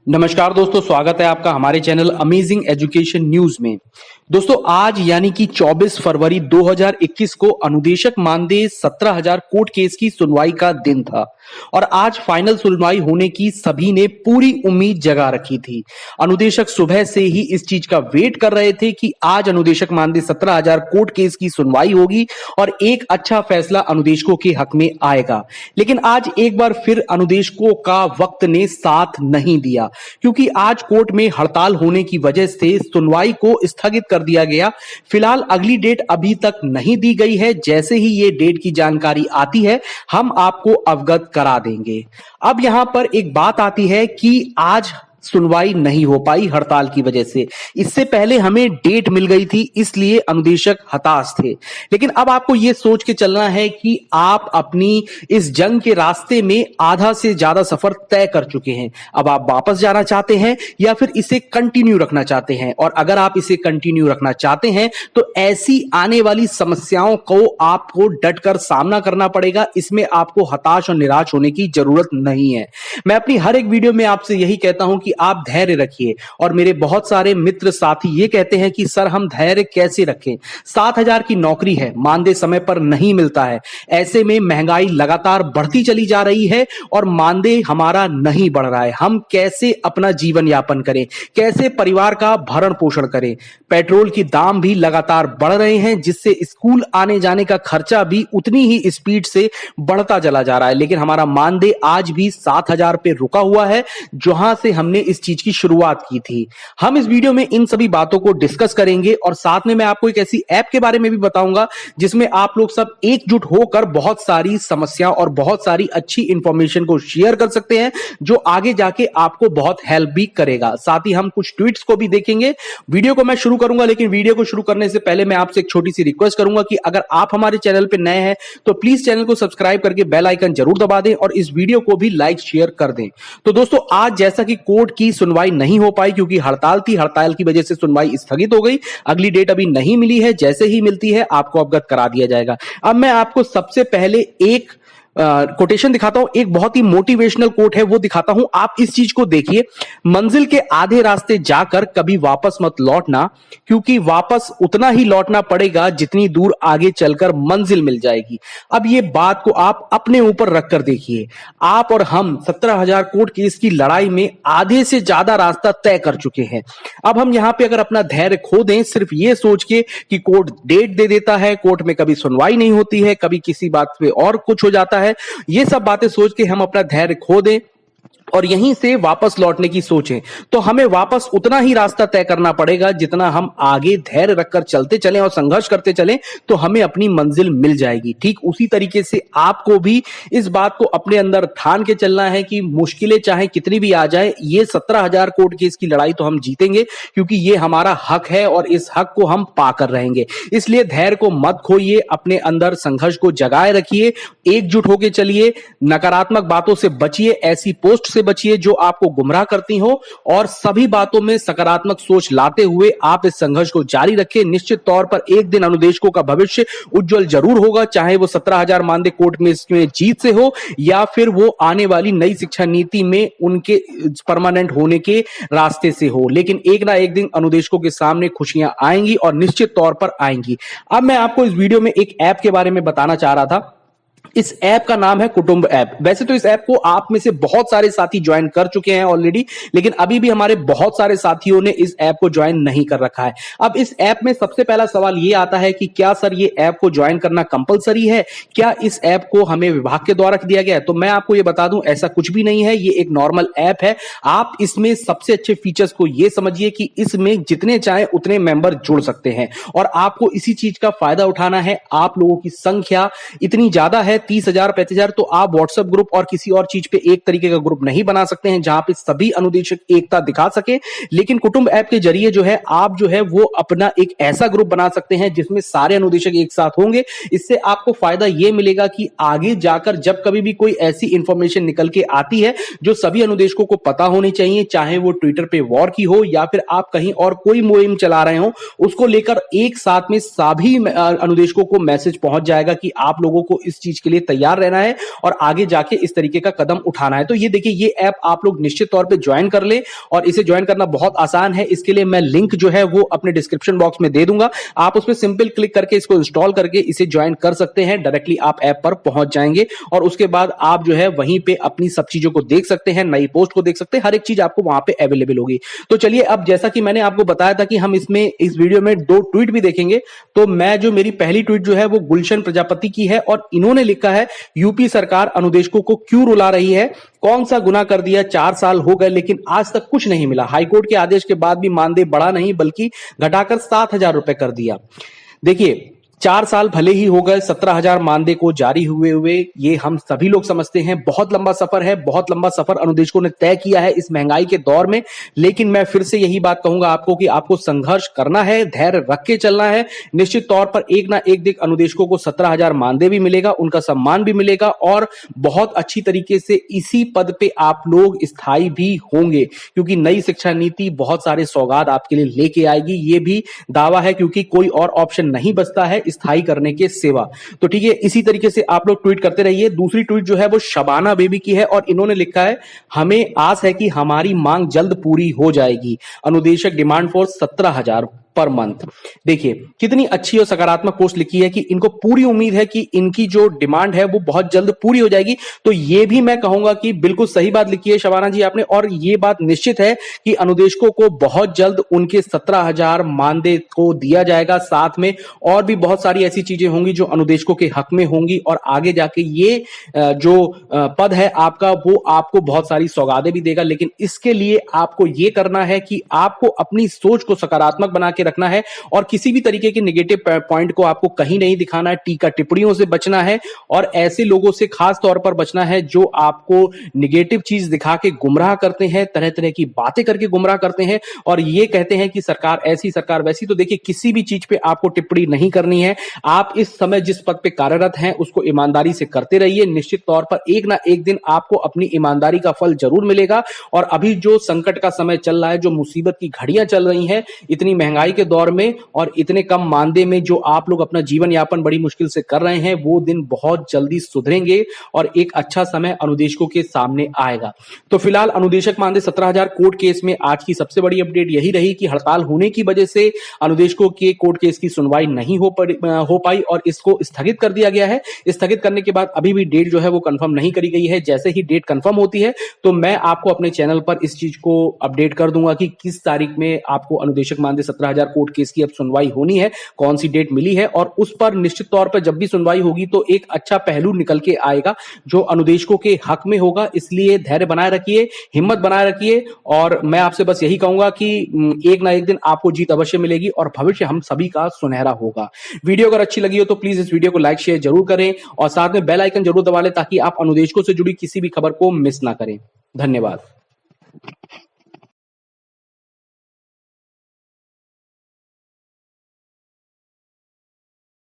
नमस्कार दोस्तों, स्वागत है आपका हमारे चैनल अमेजिंग एजुकेशन न्यूज में। दोस्तों आज यानी कि 24 फरवरी 2021 को अनुदेशक मानदेय 17,000 कोर्ट केस की सुनवाई का दिन था और आज फाइनल सुनवाई होने की सभी ने पूरी उम्मीद जगा रखी थी। अनुदेशक सुबह से ही इस चीज का वेट कर रहे थे कि आज अनुदेशक मानदेय 17,000 कोर्ट केस की सुनवाई होगी और एक अच्छा फैसला अनुदेशकों के हक में आएगा। लेकिन आज एक बार फिर अनुदेशकों का वक्त ने साथ नहीं दिया, क्योंकि आज कोर्ट में हड़ताल होने की वजह से सुनवाई को स्थगित कर दिया गया। फिलहाल अगली डेट अभी तक नहीं दी गई है। जैसे ही ये डेट की जानकारी आती है हम आपको अवगत करा देंगे। अब यहां पर एक बात आती है कि आज सुनवाई नहीं हो पाई हड़ताल की वजह से। इससे पहले हमें डेट मिल गई थी, इसलिए अनुदेशक हताश थे। लेकिन अब आपको यह सोच के चलना है कि आप अपनी इस जंग के रास्ते में आधा से ज्यादा सफर तय कर चुके हैं। अब आप वापस जाना चाहते हैं या फिर इसे कंटिन्यू रखना चाहते हैं। और अगर आप इसे कंटिन्यू रखना चाहते हैं तो ऐसी आने वाली समस्याओं को आपको डटकर सामना करना पड़ेगा। इसमें आपको हताश और निराश होने की जरूरत नहीं है। मैं अपनी हर एक वीडियो में आपसे यही कहता हूं कि आप धैर्य रखिए, और मेरे बहुत सारे मित्र साथी ये कहते हैं कि सर हम धैर्य कैसे रखें, 7,000 की नौकरी है, मानदेय समय पर नहीं मिलता है, ऐसे में महंगाई लगातार बढ़ती चली जा रही है और मानदेय हमारा नहीं बढ़ रहा है, हम कैसे अपना जीवन यापन करें, कैसे परिवार का भरण पोषण करें। पेट्रोल की दाम भी लगातार बढ़ रहे हैं, जिससे स्कूल आने जाने का खर्चा भी उतनी ही स्पीड से बढ़ता चला जा रहा है। लेकिन हमारा मानदेय आज भी 7,000 पे रुका हुआ है, जहां से हमने इस चीज की शुरुआत की थी। हम इस वीडियो में इन सभी बातों को डिस्कस करेंगे और साथ में मैं आपको एक ऐसी ऐप के बारे में भी बताऊंगा जिसमें आप लोग सब एकजुट होकर बहुत सारी समस्या और बहुत सारी अच्छी इंफॉर्मेशन को शेयर कर सकते हैं, जो आगे जाके आपको बहुत हेल्प भी करेगा। साथ ही हम कुछ ट्वीट्स को भी देखेंगे। वीडियो को मैं शुरू करूंगा, लेकिन वीडियो को शुरू करने से पहले मैं आपसे एक छोटी सी रिक्वेस्ट करूंगा कि अगर आप हमारे चैनल पर नए हैं तो प्लीज चैनल को सब्सक्राइब करके बेल आइकन जरूर दबा दें और इस वीडियो को भी लाइक शेयर कर दें। तो दोस्तों आज जैसा कि कोर्ट की सुनवाई नहीं हो पाई क्योंकि हड़ताल थी, हड़ताल की वजह से सुनवाई स्थगित हो गई। अगली डेट अभी नहीं मिली है, जैसे ही मिलती है आपको अवगत करा दिया जाएगा। अब मैं आपको सबसे पहले एक कोटेशन दिखाता हूं, एक बहुत ही मोटिवेशनल कोट है वो दिखाता हूं। आप इस चीज को देखिए, मंजिल के आधे रास्ते जाकर कभी वापस मत लौटना, क्योंकि वापस उतना ही लौटना पड़ेगा जितनी दूर आगे चलकर मंजिल मिल जाएगी। अब ये बात को आप अपने ऊपर रखकर देखिए। आप और हम 17,000 कोर्ट केस की लड़ाई में आधे से ज्यादा रास्ता तय कर चुके हैं। अब हम यहां पे अगर अपना धैर्य खो दें सिर्फ ये सोच के कि कोर्ट डेट दे देता है, कोर्ट में कभी सुनवाई नहीं होती है, कभी किसी बात पे और कुछ हो जाता है, ये सब बातें सोच के हम अपना धैर्य खो दें और यहीं से वापस लौटने की सोचें, तो हमें वापस उतना ही रास्ता तय करना पड़ेगा जितना हम आगे धैर्य रखकर चलते चलें और संघर्ष करते चलें, तो हमें अपनी मंजिल मिल जाएगी। ठीक उसी तरीके से आपको भी इस बात को अपने अंदर ठान के चलना है कि मुश्किलें चाहे कितनी भी आ जाए, ये 17,000 कोर्ट केस की लड़ाई तो हम जीतेंगे, क्योंकि ये हमारा हक है और इस हक को हम पाकर रहेंगे। इसलिए धैर्य को मत खोइए, अपने अंदर संघर्ष को जगाए रखिए, एकजुट होकर चलिए, नकारात्मक बातों से बचिए, ऐसी पोस्ट से बचिए जो आपको गुमराह करती हो, और सभी बातों में सकारात्मक सोच लाते हुए आप इस संघर्ष को जारी रखें। निश्चित तौर पर एक दिन अनुदेशकों का भविष्य उज्जवल जरूर होगा, चाहे वो 17,000 मानदेय कोर्ट में इसमें जीत से हो या फिर वो आने वाली नई शिक्षा नीति में उनके परमानेंट होने के रास्ते से हो। लेकिन एक ना एक दिन अनुदेशकों के सामने खुशियां आएंगी और निश्चित तौर पर आएंगी। अब मैं आपको इस वीडियो में एक ऐप के बारे में बताना चाह रहा था। इस ऐप का नाम है कुटुंब ऐप। वैसे तो इस ऐप को आप में से बहुत सारे साथी ज्वाइन कर चुके हैं ऑलरेडी, लेकिन अभी भी हमारे बहुत सारे साथियों ने इस ऐप को ज्वाइन नहीं कर रखा है। अब इस ऐप में सबसे पहला सवाल ये आता है कि क्या सर ये ऐप को ज्वाइन करना कंपलसरी है, क्या इस ऐप को हमें विभाग के द्वारा दिया गया है? तो मैं आपको ये बता दूं, ऐसा कुछ भी नहीं है, ये एक नॉर्मल ऐप है। आप इसमें सबसे अच्छे फीचर्स को ये समझिए कि इसमें जितने चाहे उतने मेंबर जुड़ सकते हैं और आपको इसी चीज का फायदा उठाना है। आप लोगों की संख्या इतनी ज्यादा है, 30,000 35,000, तो आप व्हाट्सएप ग्रुप और किसी और चीज पे एक तरीके का ग्रुप नहीं बना सकते हैं जहां पे सभी अनुदेशक एकता दिखा सके। लेकिन कुटुंब ऐप के जरिए जो है आप जो है वो अपना एक ऐसा ग्रुप बना सकते हैं जिसमें सारे अनुदेशक एक साथ होंगे। इससे आपको फायदा यह मिलेगा कि आगे जाकर जब कभी भी कोई ऐसी इंफॉर्मेशन निकल के आती है जो सभी अनुदेशकों को पता होनी चाहिए, चाहे वो ट्विटर पे वॉर की हो या फिर आप कहीं और कोई मुहिम चला रहे हो, उसको लेकर एक साथ में सभी अनुदेशकों को मैसेज पहुंच जाएगा कि आप लोगों को इस चीज के लिए लिए तैयार रहना है और आगे जाके इस तरीके का कदम उठाना है। तो ये देखिए, ये ऐप आप लोग निश्चित तौर पे ज्वाइन कर ले और इसे ज्वाइन करना बहुत आसान है। इसके लिए मैं लिंक जो है वो अपने डिस्क्रिप्शन बॉक्स में दे दूंगा। आप उसमें सिंपल क्लिक करके इसको इंस्टॉल करके इसे ज्वाइन कर सकते हैं। डायरेक्टली आप ऐप पर पहुंच जाएंगे और उसके बाद आप जो है वहीं पे अपनी सब चीजों को देख सकते हैं, नई पोस्ट को देख सकते हैं, हर एक चीज आपको वहां पे अवेलेबल होगी। तो चलिए, अब जैसा कि मैंने आपको बताया था कि हम इसमें इस वीडियो में 2 ट्वीट भी देखेंगे, तो मैं जो मेरी पहली ट्वीट जो है वो गुलशन प्रजापति की है और इन्होंने लिखा है, यूपी सरकार अनुदेशकों को क्यों रुला रही है, कौन सा गुनाह कर दिया, 4 साल हो गए लेकिन आज तक कुछ नहीं मिला, हाईकोर्ट के आदेश के बाद भी मानदेय बढ़ा नहीं बल्कि घटाकर 7,000 रुपए कर दिया। देखिए, 4 साल भले ही हो गए 17,000 मानदेय को जारी हुए ये हम सभी लोग समझते हैं बहुत लंबा सफर है, बहुत लंबा सफर अनुदेशकों ने तय किया है इस महंगाई के दौर में। लेकिन मैं फिर से यही बात कहूंगा आपको कि आपको संघर्ष करना है, धैर्य रख के चलना है। निश्चित तौर पर एक ना एक दिन अनुदेशकों को 17,000 मानदेय भी मिलेगा, उनका सम्मान भी मिलेगा और बहुत अच्छी तरीके से इसी पद पे आप लोग स्थायी भी होंगे, क्योंकि नई शिक्षा नीति बहुत सारे सौगात आपके लिए लेके आएगी। ये भी दावा है, क्योंकि कोई और ऑप्शन नहीं बचता है स्थायी करने के सिवा। तो ठीक है, इसी तरीके से आप लोग ट्वीट करते रहिए। दूसरी ट्वीट जो है वो शबाना बेबी की है और इन्होंने लिखा है, हमें आस है कि हमारी मांग जल्द पूरी हो जाएगी, अनुदेशक डिमांड फॉर 17,000 पर मंथ। देखिए, कितनी अच्छी और सकारात्मक पोस्ट लिखी है कि इनको पूरी उम्मीद है कि इनकी जो डिमांड है वो बहुत जल्द पूरी हो जाएगी। तो ये भी मैं कहूंगा कि बिल्कुल सही बात लिखी है शबाना जी आपने, और ये बात निश्चित है कि अनुदेशकों को बहुत जल्द उनके 17,000 मानदेय को दिया जाएगा। साथ में और भी बहुत सारी ऐसी चीजें होंगी जो अनुदेशकों के हक में होंगी और आगे जाके ये जो पद है आपका, वो आपको बहुत सारी सौगातें भी देगा। लेकिन इसके लिए आपको ये करना है कि आपको अपनी सोच को सकारात्मक बना के रखना है और किसी भी तरीके के नेगेटिव पॉइंट को आपको कहीं नहीं दिखाना है, टीका टिप्पणियों से बचना है और ऐसे लोगों से खास तौर पर बचना है जो आपको नेगेटिव चीज दिखा के गुमराह करते हैं, तरह तरह की बातें करके गुमराह करते हैं और ये कहते हैं कि सरकार ऐसी सरकार वैसी। तो देखिए, किसी भी चीज पे आपको टिप्पणी नहीं करनी है। आप इस समय जिस पद पे कार्यरत हैं उसको ईमानदारी से करते रहिए। निश्चित तौर पर एक ना एक दिन आपको अपनी ईमानदारी का फल जरूर मिलेगा। और अभी जो संकट का समय चल रहा है, जो मुसीबत की घड़ियां चल रही हैं, इतनी महंगाई के दौर में और इतने कम मानदेय में जो आप लोग अपना जीवन यापन बड़ी मुश्किल से कर रहे हैं, वो दिन बहुत जल्दी सुधरेंगे और एक अच्छा समय अनुदेशकों के सामने आएगा। तो फिलहाल अनुदेशक मानदेय 17,000 कोर्ट केस में आज की सबसे बड़ी अपडेट यही रही कि हड़ताल होने की वजह से अनुदेशकों के कोर्ट केस की सुनवाई नहीं हो पाई और इसको स्थगित कर दिया गया है। स्थगित करने के बाद अभी भी डेट जो है वो कंफर्म नहीं करी गई है। जैसे ही डेट कंफर्म होती है तो मैं आपको अपने चैनल पर इस चीज को अपडेट कर दूंगा कि किस तारीख में आपको अनुदेशक मानदेय 17,000 कोर्ट केस की अब सुनवाई होनी है, कौन सी डेट मिली है और उस पर निश्चित तौर पर जब भी सुनवाई होगी तो एक अच्छा पहलू निकल के आएगा जो अनुदेशकों के हक में होगा। इसलिए धैर्य बनाए रखिए, हिम्मत बनाए रखिए और मैं आपसे बस यही कहूंगा कि एक ना एक दिन आपको जीत अवश्य मिलेगी और भविष्य हम सभी का सुनहरा होगा। वीडियो अगर अच्छी लगी हो तो प्लीज इस वीडियो को लाइक शेयर जरूर करें और साथ में बेल आइकन जरूर दबा लें ताकि आप अनुदेशकों से जुड़ी किसी भी खबर को मिस ना करें। धन्यवाद।